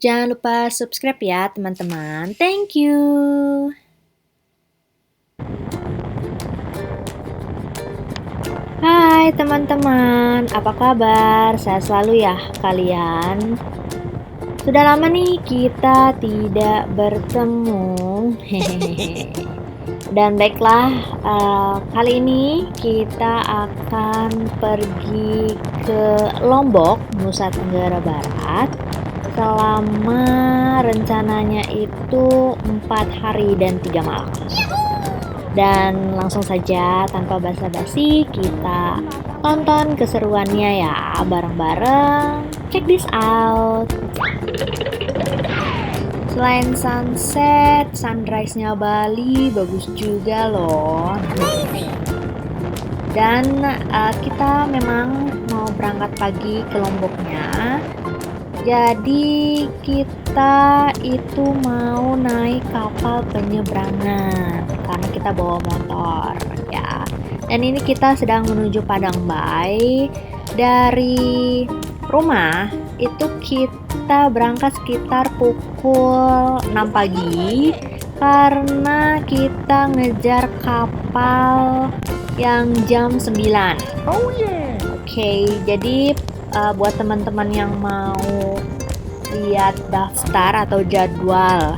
Jangan lupa subscribe ya teman-teman. Thank you. Hai teman-teman, apa kabar? Sehat selalu ya kalian? Sudah lama nih kita tidak bertemu. Hehehe. Dan baiklah, kali ini kita akan pergi ke Lombok, Nusa Tenggara Barat selama rencananya itu 4 hari dan 3 malam. Dan langsung saja tanpa basa-basi kita tonton keseruannya ya bareng-bareng. Check this out. Selain sunset, sunrise-nya Bali bagus juga loh. Dan kita memang mau berangkat pagi ke Lomboknya. Jadi kita itu mau naik kapal penyeberangan karena kita bawa motor ya. Dan ini kita sedang menuju Padang Bay. Dari rumah itu kita berangkat sekitar pukul 6 pagi karena kita ngejar kapal yang jam 9. Oh yeah. Oke, jadi buat teman-teman yang mau lihat daftar atau jadwal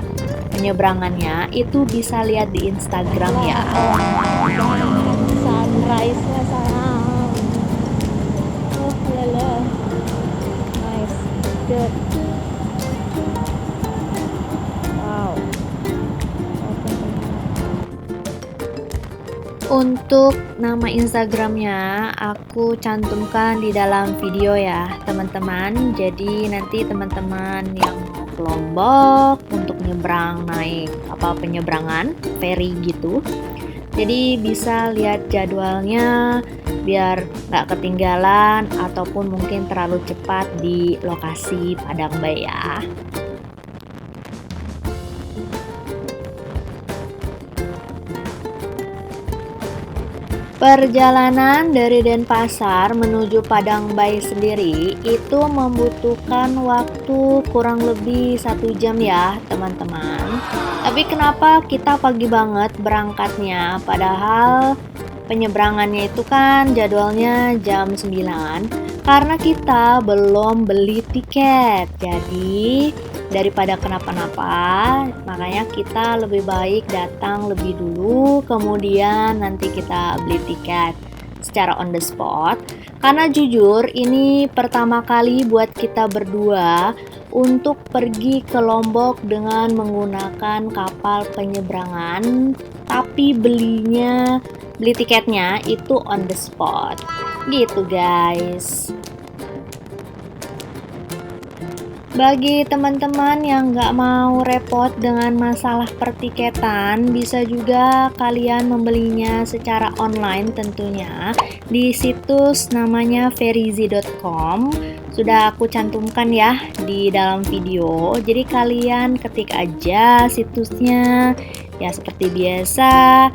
penyeberangannya itu bisa lihat di Instagram ya. Sunrise-nya sayang. Oh lele. Nice. Good. Wow. Untuk nama Instagramnya aku cantumkan di dalam video ya teman-teman. Jadi nanti teman-teman yang mau ke Lombok untuk nyebrang naik kapal penyeberangan ferry gitu, jadi bisa lihat jadwalnya biar nggak ketinggalan ataupun mungkin terlalu cepat di lokasi Padang Bay ya. Perjalanan dari Denpasar menuju Padang Bay sendiri itu membutuhkan waktu kurang lebih 1 jam ya teman-teman. Tapi kenapa kita pagi banget berangkatnya? Padahal penyeberangannya itu kan jadwalnya jam 9. Karena kita belum beli tiket. Jadi daripada kenapa-napa, makanya kita lebih baik datang lebih dulu, kemudian nanti kita beli tiket secara on the spot. Karena jujur ini pertama kali buat kita berdua untuk pergi ke Lombok dengan menggunakan kapal penyeberangan, tapi beli tiketnya itu on the spot gitu guys. Bagi teman-teman yang nggak mau repot dengan masalah pertiketan, bisa juga kalian membelinya secara online tentunya di situs namanya ferizi.com. Sudah aku cantumkan ya di dalam video. Jadi kalian ketik aja situsnya. Ya seperti biasa,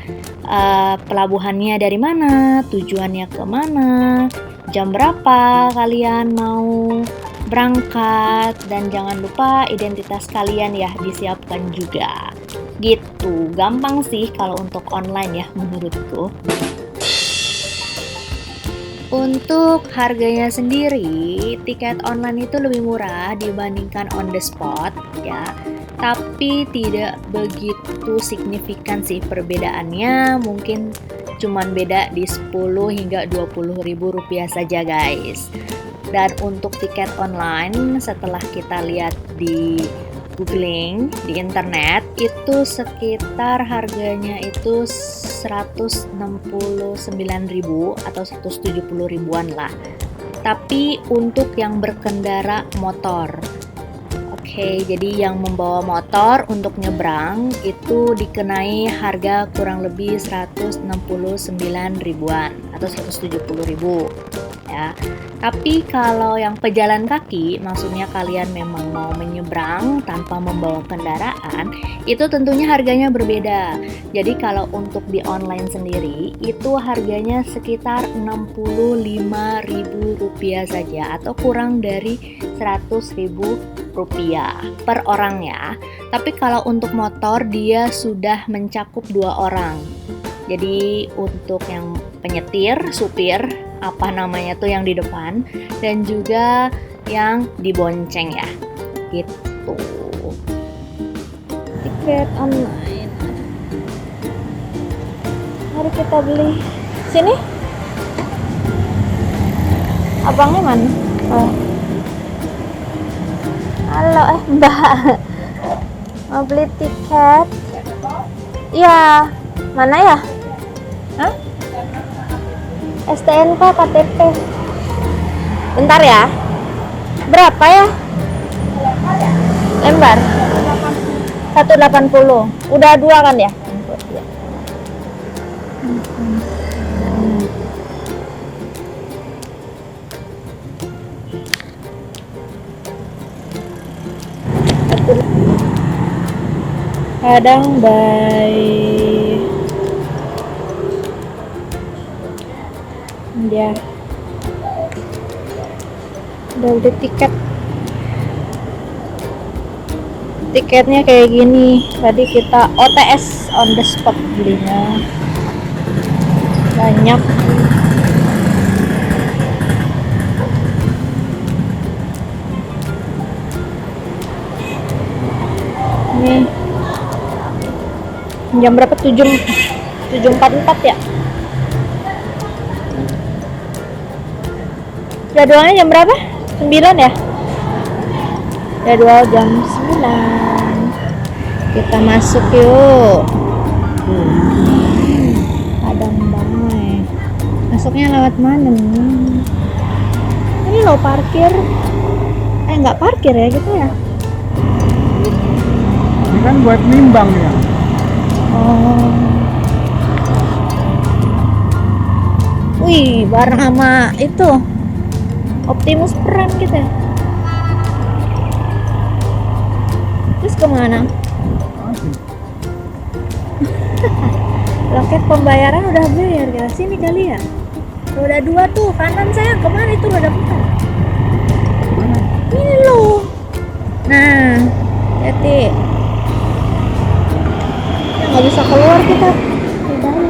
pelabuhannya dari mana, tujuannya ke mana, jam berapa kalian mau berangkat, dan jangan lupa identitas kalian ya disiapkan juga. Gitu, gampang sih kalau untuk online ya menurutku. Untuk harganya sendiri, tiket online itu lebih murah dibandingkan on the spot ya. Tapi tidak begitu signifikan sih perbedaannya, mungkin cuman beda di 10 hingga 20 ribu rupiah saja guys. Dan untuk tiket online setelah kita lihat di googling di internet itu sekitar harganya itu 169.000 atau 170 ribuan lah. Tapi untuk yang berkendara motor. Oke, jadi yang membawa motor untuk nyebrang itu dikenai harga kurang lebih 169 ribuan atau 170 ribu ya. Tapi kalau yang pejalan kaki, maksudnya kalian memang mau menyeberang tanpa membawa kendaraan, itu tentunya harganya berbeda. Jadi kalau untuk di online sendiri, itu harganya sekitar Rp65.000 saja atau kurang dari Rp100.000 rupiah per orang ya. Tapi kalau untuk motor dia sudah mencakup 2 orang. Jadi untuk yang penyetir, supir, apa namanya tuh yang di depan, dan juga yang dibonceng ya. Gitu. Tiket online. Mari kita beli. Sini. Abangnya mana? Oh. Halo, Mbak. Mau beli tiket? Iya. Mana ya? Hah? STNK KTP. Bentar ya. Berapa ya? Lembar. 180. Udah 2 kan ya? Padang Bay. Dia udah beli tiket. Tiketnya kayak gini. Tadi kita OTS on the spot belinya. Banyak. Nih. Jam berapa? 7.44 ya? Jadwalnya jam berapa? 9 ya? Jadwal jam 9. Kita masuk yuk. Padang Bay. Masuknya lewat mana nih? Ini loh parkir. Nggak parkir ya gitu ya? Ini kan buat nimbang ya. Oh. Wih, bareng sama itu Optimus Prime gitu ya. Terus kemana? Loket pembayaran udah bayar ya. Sini kali ya. Roda 2 tuh kanan sayang. Kemana itu roda 4? Ini loh. Nah, hati. Nggak bisa keluar kita di dalam.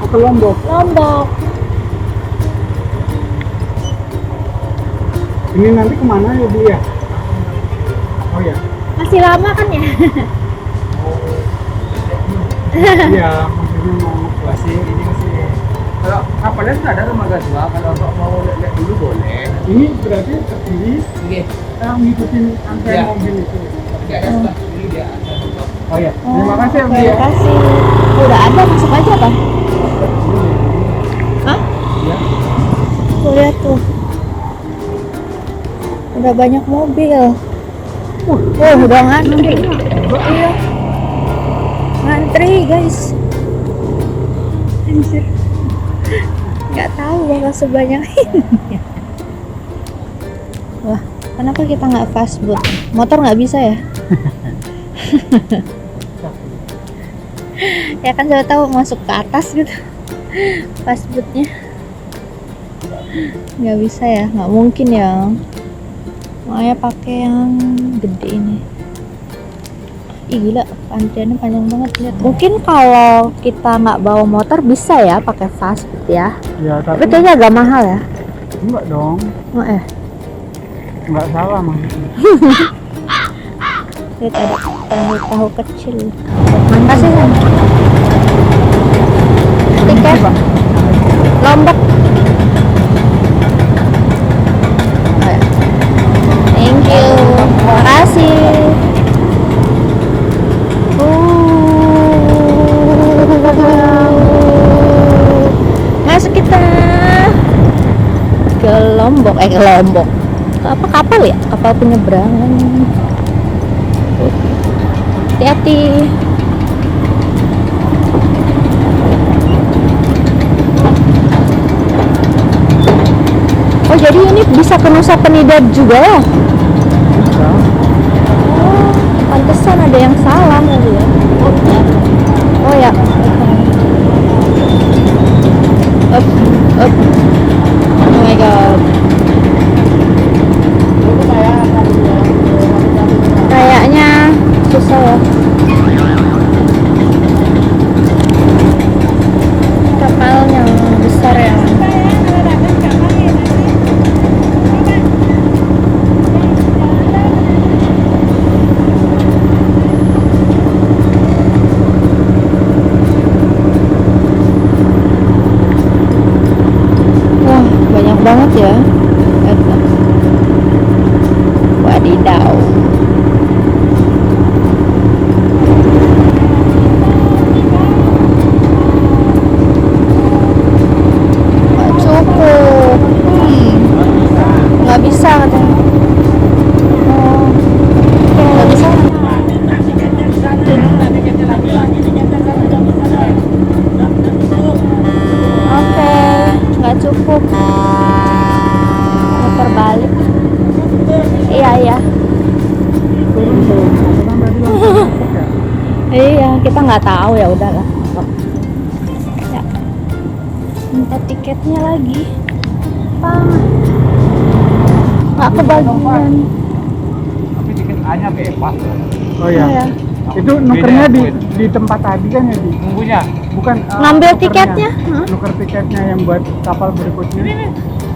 Ke Lombok. Lombok. Ini nanti kemana ya Bu ya? Oh ya. Masih lama kan ya? Iya, maksudnya mau masih ini masih. Kalau kapalnya sudah ada rumah gadua, kalau mau lihat dulu boleh. Ini berarti terdiri. Iya. Ngikutin antrean mobil itu. Oh ya. Terima kasih ya Bu ya. Terima kasih. Udah ada, masuk aja kan? Hah? Iya. Tuh lihat tuh. Udah banyak mobil. Udah ngantri. Iya. Ngantri guys. Anjir. Nggak tahu bakal sebanyak ini. Wah, kenapa kita nggak fastboot? Motor nggak bisa ya? Ya kan saya tahu masuk ke atas gitu. Fastbootnya nggak bisa ya, nggak mungkin ya. Makanya pakai yang gede ini. Ih gila, antriannya panjang banget lihat. Mungkin kalau kita nggak bawa motor bisa ya pakai fastboot ya. Ya, Tapi kayaknya agak mahal ya. enggak dong. Oh, Enggak salah maksudnya. lihat ada tahu kecil. Makasih kan. Tiket Lombok. Oh, ya. Thank you. Makasih. Masuk kita ke Lombok. Ke Lombok. Apa kapal ya? Kapal penyeberangan. Hati-hati. Oh jadi ini bisa ke Nusa Penida juga ya? Oh, pantesan ada yang salah kali ya. Oh ya. Up, up. Oh my god. Kayaknya susah ya. Kapalnya besar ya. Wah, banyak banget ya. Lihat. Wadidaw. Nggak cukup. Nggak bisa katanya. Oh, nggak bisa. Oke, nggak cukup. Muter balik. Iya, iya. Iya, kita nggak tahu ya udahlah. Ya. Minta tiketnya lagi. Nggak kebagian. Tapi tiket A-nya bebas. Oh iya. Iya. Itu nukernya di tempat tadi kan ya, di Nunggunya. bukan Ngambil nukernya. tiketnya? Hah? Nuker tiketnya yang buat kapal berikutnya.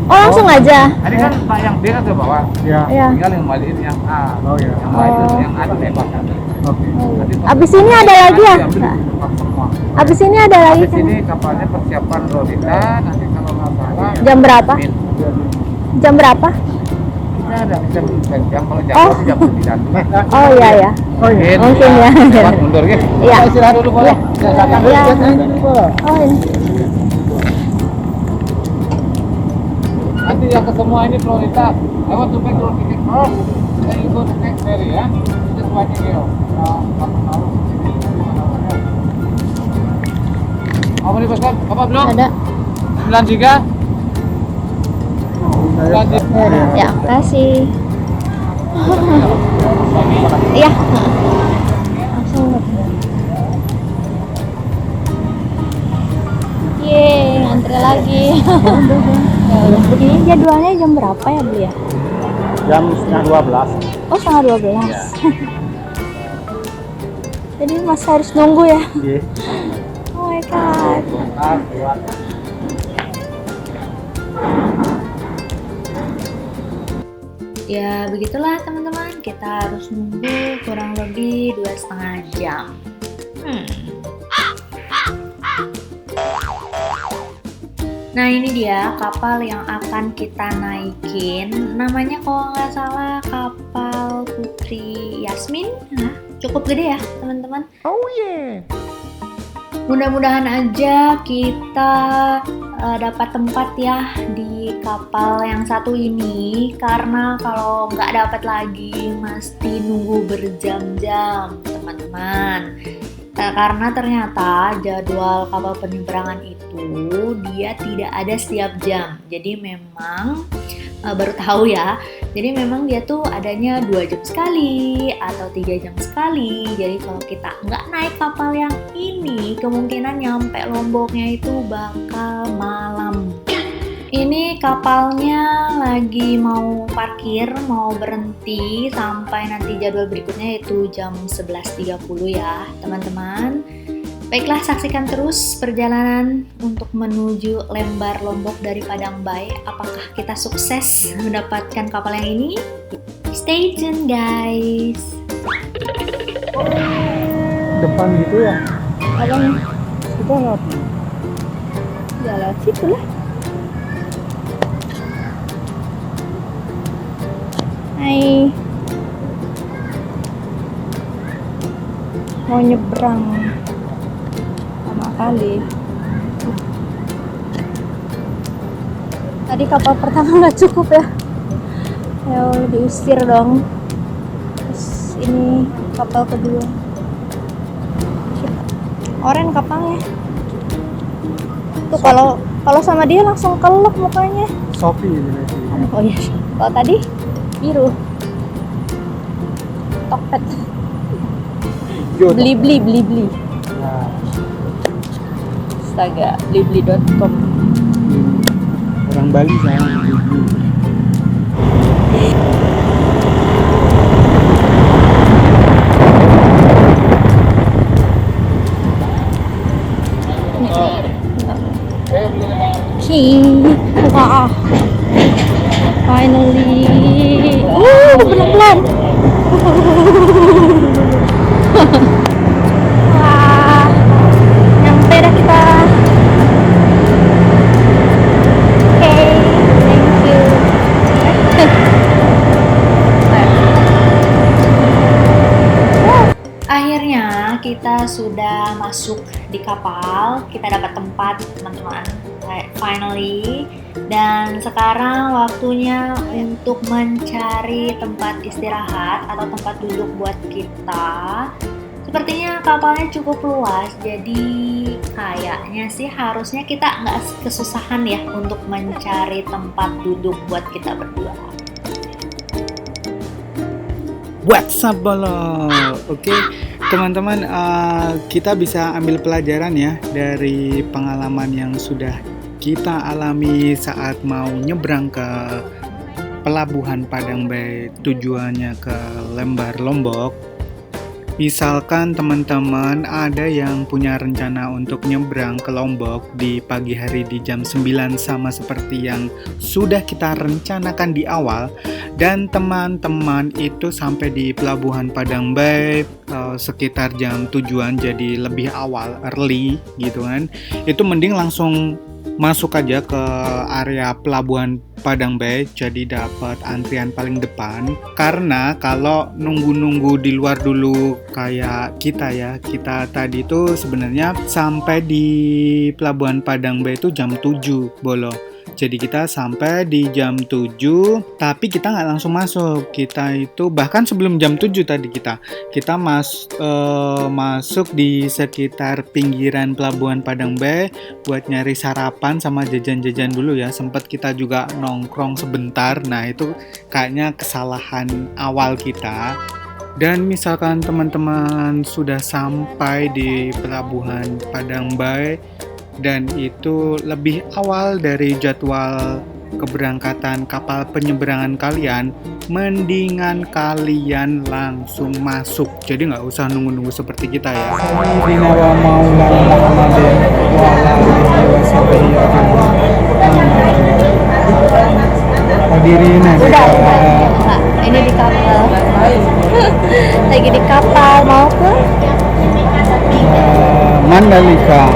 Oh, langsung aja. Tadi kan Pak yang B kan ke bawah. Ya. Iya. Tinggal yang balikin yang A. Oh ya. Yang lain yang A itu bebas. Oke. Nanti Abis ini ada lagi ya? diambil di tempat semua. Abis ini ada lagi Habis kan? ini kapalnya persiapan Rodita, nanti kalau nggak salah Jam berapa? Min. Jam berapa? Kita ada jam kalau jam Oh. jam 9. Oh iya ya. Oh iya. Min, Mungkin ya. lewat mundur ya. Iya. Istirahat dulu boleh. Iya. Oh ini. Nanti yang ke semua ini Florida, lewat tuh petrol tiket cross, dan ikut next ferry ya. Itu semuanya gitu. Mau beli pesan? Apa belum? Ada. 93? Ya, kasih. Iya. Langsung. Yeay, antri lagi. Ya udah. Ini jadwalnya jam berapa ya, Bu ya? Jam setengah 12. Oh, setengah 12. Jadi masih harus nunggu ya. Iya. Oh my god. Ya begitulah teman-teman, kita harus nunggu kurang lebih 2,5 jam. Nah ini dia kapal yang akan kita naikin. Namanya kalau nggak salah kapal Putri Yasmin. Nah, cukup gede ya teman-teman. Mudah-mudahan aja kita dapat tempat ya di kapal yang satu ini, karena kalau nggak dapat lagi mesti nunggu berjam-jam teman-teman. Karena ternyata jadwal kapal penyeberangan itu dia tidak ada setiap jam, jadi memang baru tahu ya. Jadi memang dia tuh adanya 2 jam sekali atau 3 jam sekali. Jadi kalau kita nggak naik kapal yang ini, kemungkinan nyampe Lomboknya itu bakal malam. Ini kapalnya lagi mau parkir, mau berhenti sampai nanti jadwal berikutnya yaitu jam 11.30 ya teman-teman. Baiklah, saksikan terus perjalanan untuk menuju Lembar Lombok dari Padang Bay. Apakah kita sukses mendapatkan kapal yang ini? Stay tune guys. Depan gitu ya. Abang Kita nggak. ya lewat situ lah. Hai. Mau nyebrang. Lama kali. Tadi kapal pertama nggak cukup ya. Ya diusir dong. Terus ini kapal kedua. Oren kapalnya. Tuh kalau sama dia langsung kelep mukanya. Shopee ini berarti. Oh iya. Kalau tadi biru. Tokped. Beli. Nah, Astaga, blibli.com. Yang Bali sama yang Bali. Wah, finally. Pelan-pelan. Wah, nyampe dah kita. Oke, thank you. Akhirnya kita sudah masuk di kapal, kita dapat tempat teman-teman, finally. Dan sekarang waktunya untuk mencari tempat istirahat atau tempat duduk buat kita. Sepertinya kapalnya cukup luas, jadi kayaknya sih harusnya kita nggak kesusahan ya untuk mencari tempat duduk buat kita berdua. What's up, Bolo? Oke, teman-teman, kita bisa ambil pelajaran ya dari pengalaman yang sudah kita alami saat mau nyebrang ke pelabuhan Padang Bay, tujuannya ke Lembar, Lombok. Misalkan teman-teman ada yang punya rencana untuk nyebrang ke Lombok di pagi hari di jam 9 sama seperti yang sudah kita rencanakan di awal, dan teman-teman itu sampai di pelabuhan Padang Bay sekitar jam tujuan, jadi lebih awal, early gitu kan, itu mending langsung masuk aja ke area pelabuhan Padang Bay, jadi dapat antrian paling depan. Karena kalau nunggu-nunggu di luar dulu kayak kita tadi tuh sebenarnya sampai di pelabuhan Padang Bay itu jam 7, Bolo. Jadi kita sampai di jam 7, tapi kita nggak langsung masuk. Kita itu bahkan sebelum jam 7 tadi kita masuk di sekitar pinggiran pelabuhan Padang Bay buat nyari sarapan sama jajan-jajan dulu ya. Sempat kita juga nongkrong sebentar. Nah, itu kayaknya kesalahan awal kita. Dan misalkan teman-teman sudah sampai di pelabuhan Padang Bay dan itu lebih awal dari jadwal keberangkatan kapal penyeberangan kalian, mendingan kalian langsung masuk. Jadi nggak usah nunggu-nunggu seperti kita ya. Binawa Maulana Muhammadin wa ala alihi wa sahbihi hadirin. Udah. Ini di kapal. Lagi di kapal mau ke Mandalika.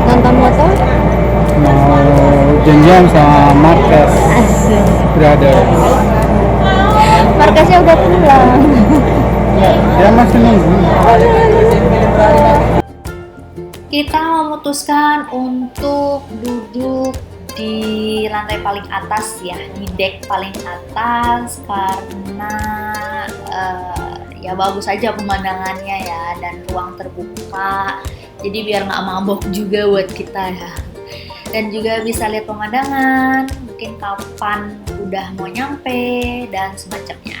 nonton motor. Mau janjian sama Marquez Brothers. Markasnya udah pulang. Dia masih nunggu. Kita memutuskan untuk duduk di lantai paling atas ya, di deck paling atas karena ya bagus aja pemandangannya ya, dan ruang terbuka, jadi biar nggak mabok juga buat kita ya, dan juga bisa lihat pemandangan, mungkin kapan udah mau nyampe dan semacamnya.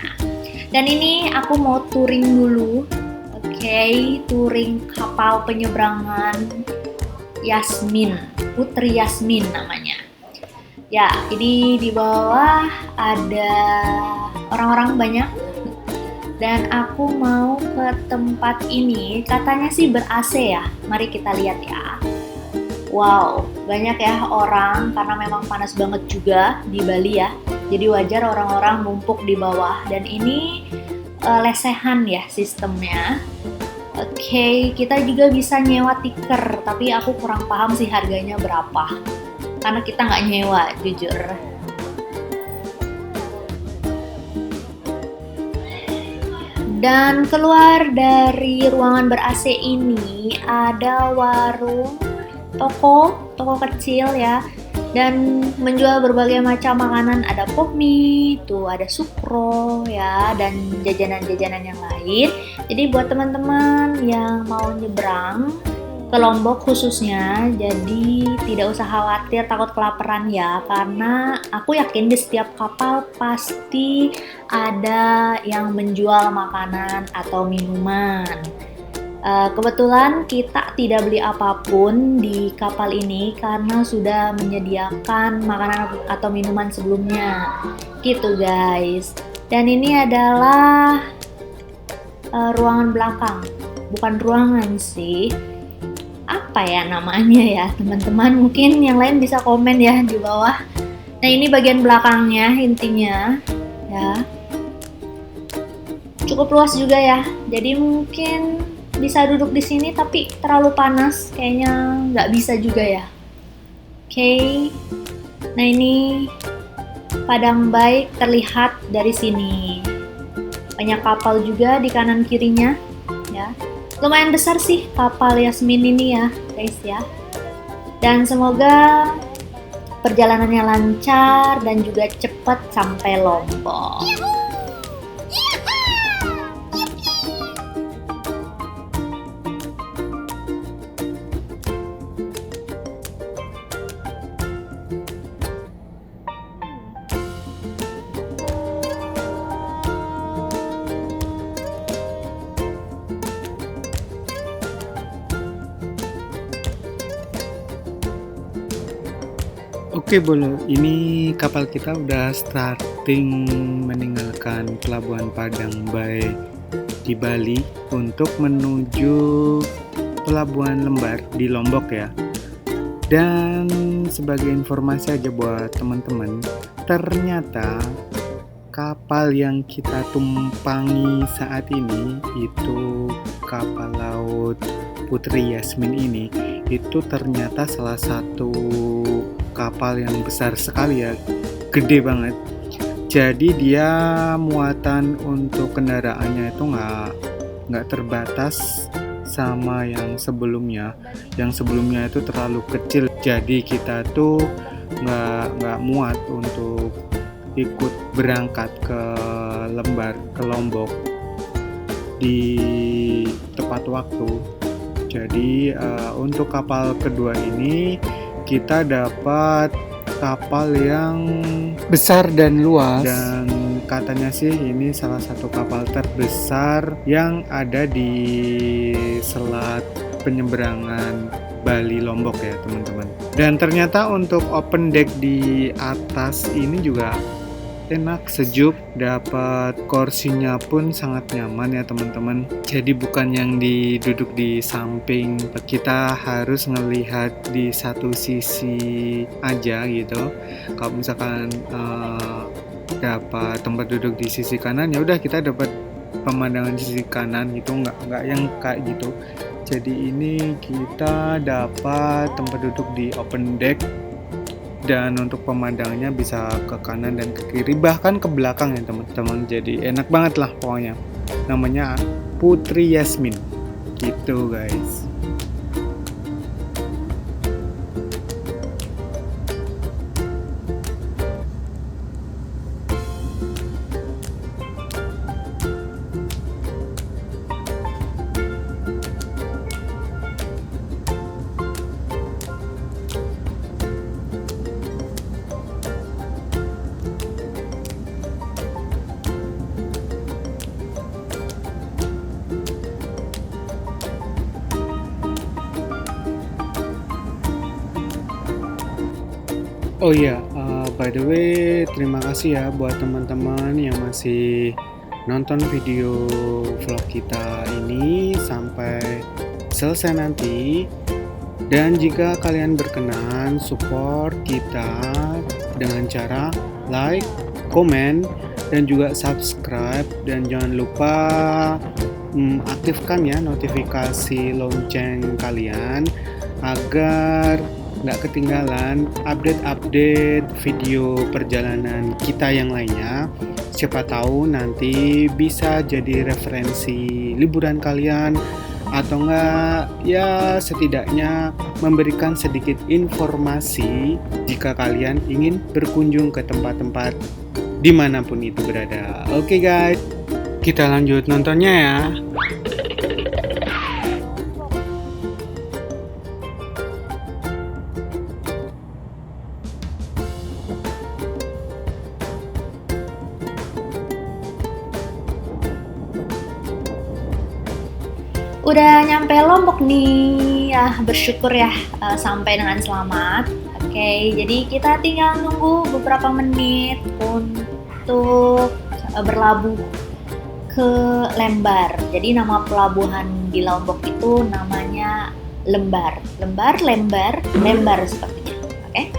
Dan ini aku mau touring dulu, oke, touring kapal penyeberangan Yasmin, Putri Yasmin namanya. Ya, ini di bawah ada orang-orang banyak. Dan aku mau ke tempat ini, katanya sih ber-AC ya. Mari kita lihat ya. Wow, banyak ya orang karena memang panas banget juga di Bali ya. Jadi wajar orang-orang numpuk di bawah. Dan ini lesehan ya sistemnya. Oke, kita juga bisa nyewa tiker, tapi aku kurang paham sih harganya berapa. Karena kita nggak nyewa, jujur. Dan keluar dari ruangan ber-AC ini ada warung, toko kecil ya, dan menjual berbagai macam makanan. Ada pop mie, tuh ada sukro ya, dan jajanan-jajanan yang lain. Jadi buat teman-teman yang mau nyebrang ke Lombok khususnya, jadi tidak usah khawatir takut kelaparan ya, karena aku yakin di setiap kapal pasti ada yang menjual makanan atau minuman. Kebetulan kita tidak beli apapun di kapal ini karena sudah menyediakan makanan atau minuman sebelumnya. Gitu guys. Dan ini adalah ruangan belakang. Bukan ruangan sih. Apa ya namanya ya teman-teman? Mungkin yang lain bisa komen ya di bawah. Nah ini bagian belakangnya intinya ya. Cukup luas juga ya. Jadi mungkin bisa duduk di sini tapi terlalu panas kayaknya nggak bisa juga ya. Oke. Nah ini Padang Bay terlihat dari sini. Banyak kapal juga di kanan kirinya ya. Lumayan besar sih kapal Yasmin ini ya guys ya. Dan semoga perjalanannya lancar dan juga cepat sampai Lombok. Oke Bolo, ini kapal kita udah starting meninggalkan Pelabuhan Padang Bay di Bali untuk menuju Pelabuhan Lembar di Lombok ya. Dan sebagai informasi aja buat teman-teman, ternyata kapal yang kita tumpangi saat ini itu kapal laut Putri Yasmin ini itu ternyata salah satu kapal yang besar sekali ya, gede banget. Jadi dia muatan untuk kendaraannya itu nggak terbatas sama yang sebelumnya. Yang sebelumnya itu terlalu kecil, jadi kita tuh nggak muat untuk ikut berangkat ke Lembar, ke Lombok di tepat waktu. Jadi untuk kapal kedua ini kita dapat kapal yang besar dan luas, dan katanya sih ini salah satu kapal terbesar yang ada di selat penyeberangan Bali Lombok ya teman-teman. Dan ternyata untuk open deck di atas ini juga enak, sejuk, dapat kursinya pun sangat nyaman ya teman-teman. Jadi bukan yang duduk di samping, kita harus ngelihat di satu sisi aja gitu. Kalau misalkan dapat tempat duduk di sisi kanan, ya udah kita dapat pemandangan di sisi kanan gitu, nggak yang kayak gitu. Jadi ini kita dapat tempat duduk di open deck, dan untuk pemandangannya bisa ke kanan dan ke kiri, bahkan ke belakang ya teman-teman. Jadi enak banget lah pokoknya. Namanya Putri Yasmin gitu guys. Oh iya, by the way, terima kasih ya buat teman-teman yang masih nonton video vlog kita ini sampai selesai nanti. Dan jika kalian berkenan, support kita dengan cara like, komen, dan juga subscribe. Dan jangan lupa aktifkan ya notifikasi lonceng kalian agar nggak ketinggalan update-update video perjalanan kita yang lainnya. Siapa tahu nanti bisa jadi referensi liburan kalian, atau enggak ya setidaknya memberikan sedikit informasi jika kalian ingin berkunjung ke tempat-tempat dimanapun itu berada. Oke guys, kita lanjut nontonnya ya. Udah nyampe Lombok nih, bersyukur ya sampai dengan selamat. Oke, jadi kita tinggal nunggu beberapa menit untuk berlabuh ke Lembar. Jadi nama pelabuhan di Lombok itu namanya Lembar sepertinya. Oke.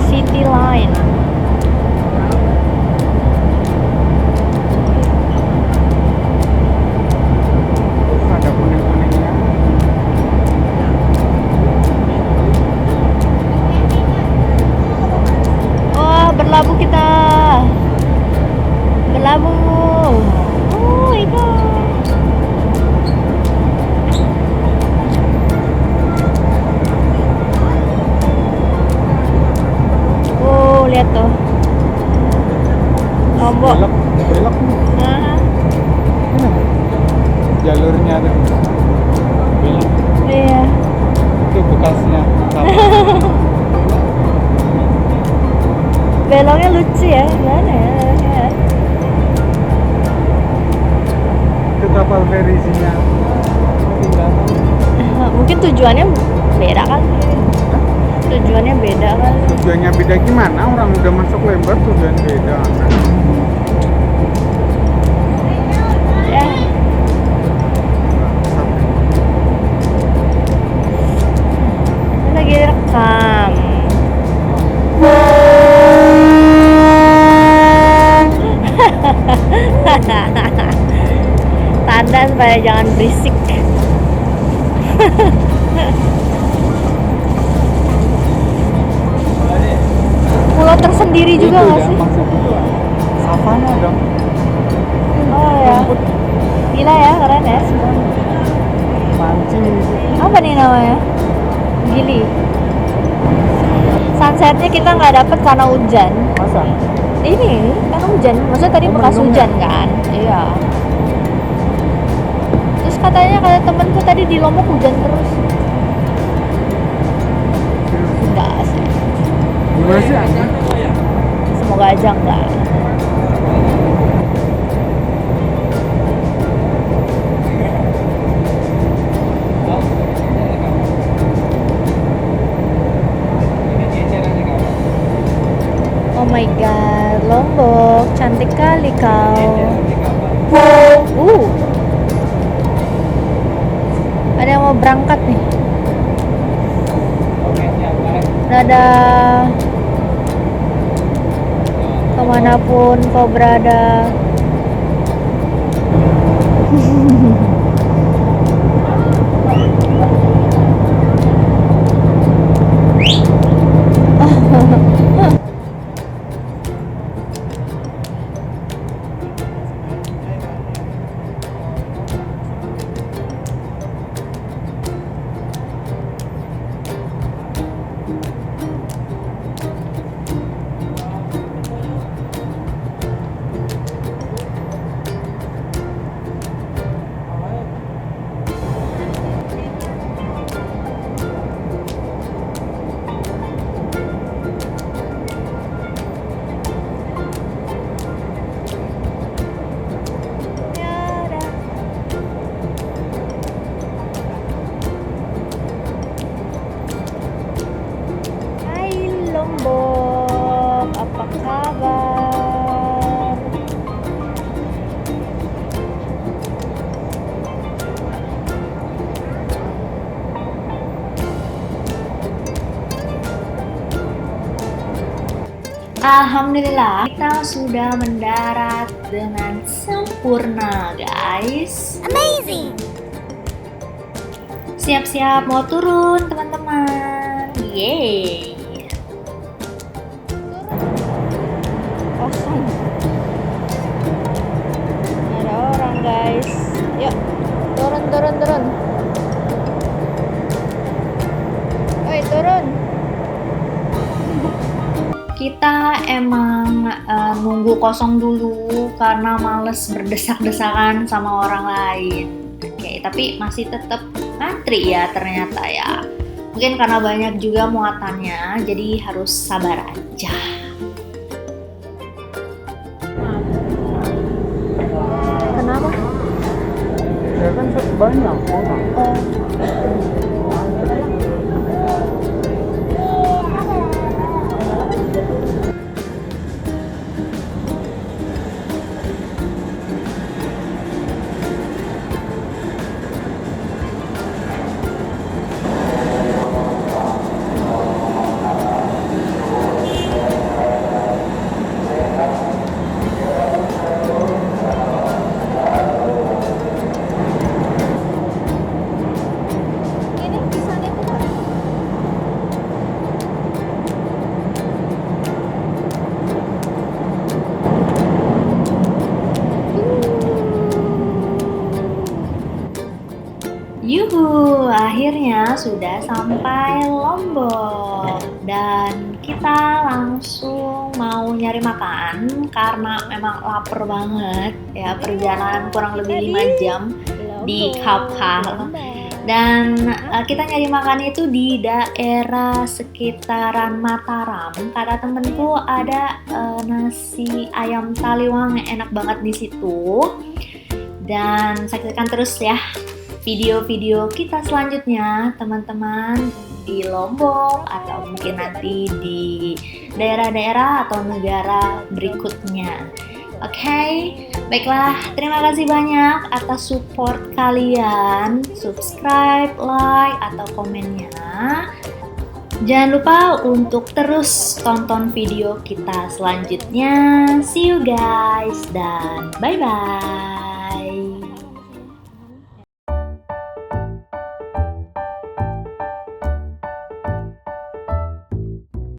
City Line. Ada kuning-kuningnya. Wah, berlabuh kita. Berlabuh. Oh my god. Oh, lihat tuh. Lombok. Belok, belok nih. Nah, Jalurnya tuh. Belok. iya. Itu bekasnya. Beloknya lucu ya, gimana ya? Itu kapal feri isinya. Tinggal. Mungkin tujuannya beda kali. Tujuannya beda kali. Tujuannya beda gimana? Orang udah masuk Lembar tujuan beda. Ya, ini lagi rekam. Tanda supaya jangan berisik. Pulau tersendiri juga Itu nggak ya, sih? maksud itu savana dong. Oh ya, Rumput gila ya, keren ya. mancing gitu. Apa nih namanya? Gili. Sunsetnya kita nggak dapet karena hujan. Masa? Ini karena hujan. Maksudnya tadi Oh, bekas mendung hujan kan? Iya. Terus katanya kata temenku tadi di Lombok hujan terus. Enggak sih. Gimana sih anjing? Semoga aja enggak. Oh my god, Lombok, cantik kali kau. Ada yang mau berangkat nih. Dadah. Kemanapun kau berada. Lombok, apa kabar? Alhamdulillah, kita sudah mendarat dengan sempurna, guys. Amazing. Siap-siap mau turun, teman-teman. Yeay. Kosong. Ada orang, guys. Yuk, turun, turun, turun. Oi, turun. Kita emang nunggu kosong dulu karena males berdesak-desakan sama orang lain. Oke, tapi masih tetap ngantri ya ternyata ya. Mungkin karena banyak juga muatannya, jadi harus sabar aja. Kenapa? Ya kan banyak orang. Ini pisangnya tuh. Yuhu, akhirnya sudah sampai Lombok dan kita langsung mau nyari makan karena memang lapar banget ya, perjalanan kurang lebih 5 jam di kapal. Dan kita nyari makan itu di daerah sekitaran Mataram. Kata temenku ada nasi ayam taliwang yang enak banget di situ. Dan saksikan terus ya video-video kita selanjutnya teman-teman di Lombok atau mungkin nanti di daerah-daerah atau negara berikutnya. Oke, baiklah, terima kasih banyak atas support kalian, subscribe, like, atau komennya. Jangan lupa untuk terus tonton video kita selanjutnya. See you guys dan bye-bye.